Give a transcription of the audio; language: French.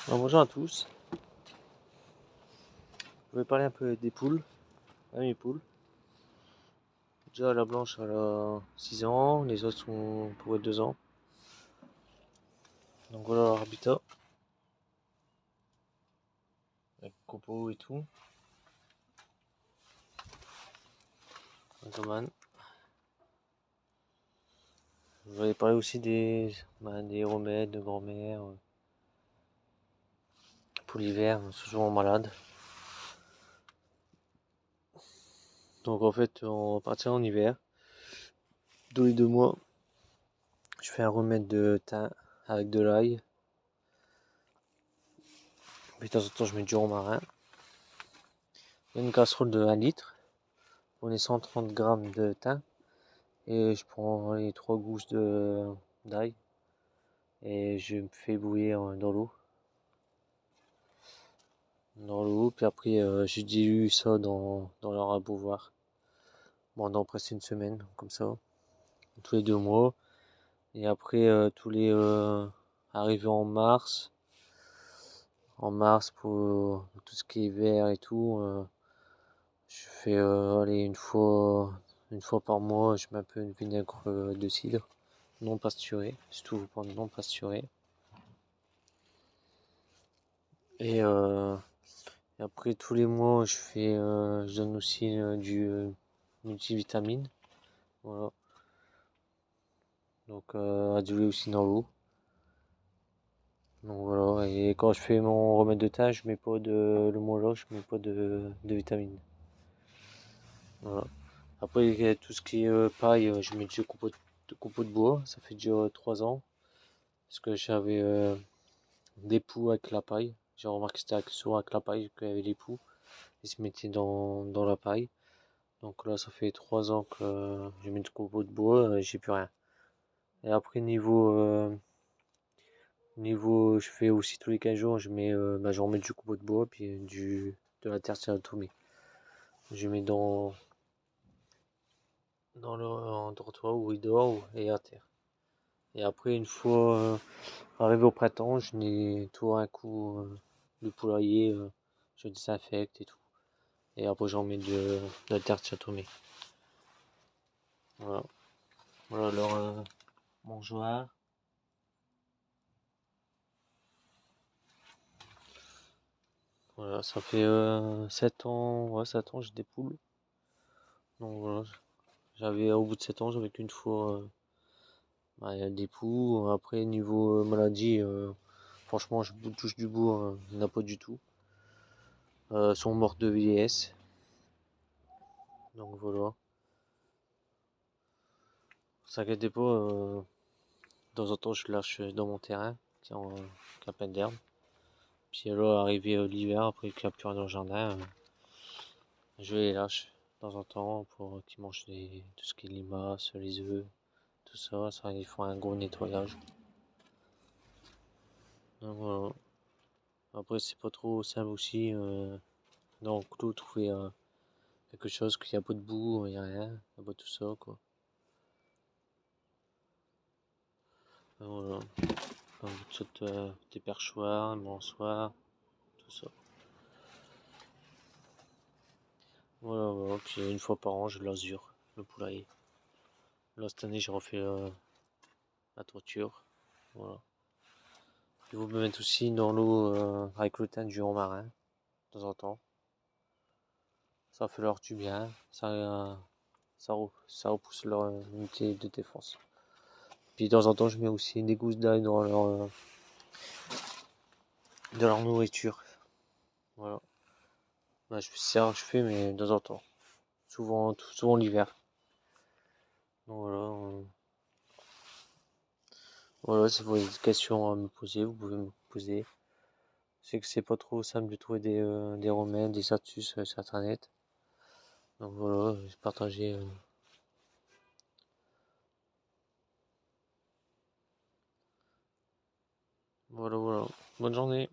Alors, bonjour à tous, je vais parler un peu des poules, mes poules. Déjà la blanche elle a 6 ans, les autres sont pour 2 ans. Donc voilà leur habitat, avec copeaux et tout. Ottoman. Je vais parler aussi des remèdes de grand-mère pour l'hiver, ils sont souvent malades. Donc en fait on va partir en hiver. Tous les 2 mois, je fais un remède de thym avec de l'ail. Puis de temps en temps je mets du romarin. Une casserole de 1 litre. On est 130 grammes de thym. Et je prends les 3 gousses d'ail. Et je me fais bouillir dans l'eau. Puis après je dilue ça dans leur abreuvoir. Pendant presque une semaine, comme ça. Tous les 2 mois. Et après arrivé en mars. En mars pour tout ce qui est vert et tout. Je fais une fois par mois, je mets un peu de vinaigre de cidre non pasteurisé, surtout vous prendre non pasteurisé. Et après tous les mois, je donne aussi du multivitamine, voilà. Donc adulé aussi dans l'eau. Donc voilà. Et quand je fais mon remède de thym, je mets pas le mois-là, je mets pas de vitamine. Voilà. Après il y a tout ce qui est paille, je mets du copeaux de bois. Ça fait déjà 3 ans. Parce que j'avais des poux avec la paille. J'ai remarqué que c'était souvent avec la paille qu'il y avait les poux. Ils se mettaient dans la paille. Donc là, ça fait 3 ans que j'ai mis du copeaux de bois et j'ai plus rien. Et après, je fais aussi tous les 15 jours, je remets du copeaux de bois puis de la terre cératomée. Je mets dans le dortoir où il dort et à terre. Et après, une fois arrivé au printemps, je nettoie un coup le poulailler, je désinfecte et tout. Et après, j'en mets de la terre châteaumée. Voilà. Voilà leur mangeoire. Voilà, ça fait 7 ans, ouais, 7 ans, j'ai des poules. Donc voilà, au bout de 7 ans, j'avais qu'une fois il y a des poux. Après, niveau maladie, franchement, je touche du bout, il n'y en a pas du tout. Sont mortes de vieillesse. Donc voilà. Ne s'inquiétez pas, de temps en temps, je lâche dans mon terrain, qui a plein d'herbe. Puis là, arrivé l'hiver, après qu'il n'y a plus rien dans le jardin, je les lâche de temps en temps pour qu'ils mangent tout ce qui est limaces, les œufs, tout ça. Ça, ils font un gros nettoyage. Donc voilà. Après, c'est pas trop simple aussi. Dans le clos, trouver quelque chose qu'il n'y a pas de boue, il n'y a rien, il n'y a pas tout ça, quoi. Donc voilà. Comme des perchoirs, un balançoire, tout ça. Voilà, voilà. Puis une fois par an, je l'azure, le poulailler. Là, cette année, j'ai refait la toiture. Voilà. Et vous me mettez aussi dans l'eau avec le thym du romarin, de temps en temps. Ça fait leur du bien. Ça repousse leur unité de défense. Puis de temps en temps, je mets aussi des gousses d'ail de leur nourriture. Voilà. C'est rare que je fais, mais de temps en temps. Souvent l'hiver. Donc voilà, si vous avez des questions à me poser, vous pouvez me poser. Je sais que c'est pas trop simple de trouver des remèdes, des astuces sur internet. Donc voilà, j'ai partagé. Voilà, voilà. Bonne journée.